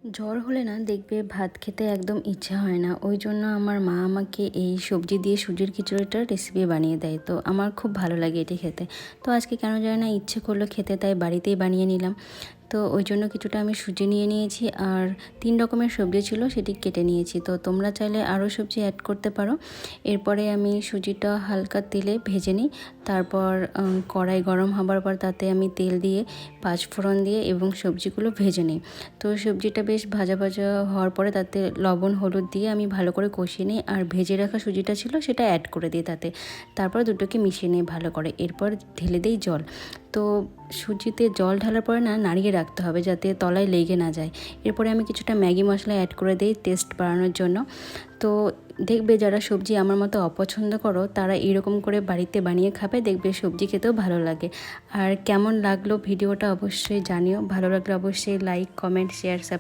জ্বর হলে না দেখবে ভাত খেতে একদম ইচ্ছা হয় না। ওই জন্য আমার মা আমাকে এই সবজি দিয়ে সুজির খিচুড়িটার রেসিপি বানিয়ে দেয়। তো আমার খুব ভালো লাগে এটি খেতে। তো আজকে কেন জানি না ইচ্ছে করলো খেতে, তাই বাড়িতেই বানিয়ে নিলাম। তো ওই জন্য কিছুটা আমি সুজি নিয়ে নিয়েছি আর 3 রকমের সবজি ছিল, সেটি কেটে নিয়েছি। তো তোমরা চাইলে আরও সবজি অ্যাড করতে পারো। এরপরে আমি সুজিটা হালকা তেলে ভেজে নিই। তারপর কড়াই গরম হবার পর তাতে আমি তেল দিয়ে পাঁচফোড়ন দিয়ে এবং সবজিগুলো ভেজে নিই। তো সবজিটা বেশ ভাজা ভাজা হওয়ার পরে তাতে লবণ হলুদ দিয়ে আমি ভালো করে কষিয়ে নিই আর ভেজে রাখা সুজিটা ছিল সেটা অ্যাড করে দিই তাতে। তারপর দুটোকে মিশিয়ে নিই ভালো করে। এরপর ঢেলে দিই জল। তো সুজিতে জল ঢালার পরে না নাড়িয়ে রাখতে হবে যাতে তলায় লেগে না যায়। এরপরে আমি কিছুটা ম্যাগি মশলা অ্যাড করে দিই টেস্ট বাড়ানোর জন্য। তো দেখবে যারা সবজি আমার মতো অপছন্দ করো তারা এরকম করে বাড়িতে বানিয়ে খাবে, দেখবে সবজি খেতেও ভালো লাগে। আর কেমন লাগলো ভিডিওটা অবশ্যই জানিও। ভালো লাগলে অবশ্যই লাইক, কমেন্ট, শেয়ার, সাবস্ক্রাইব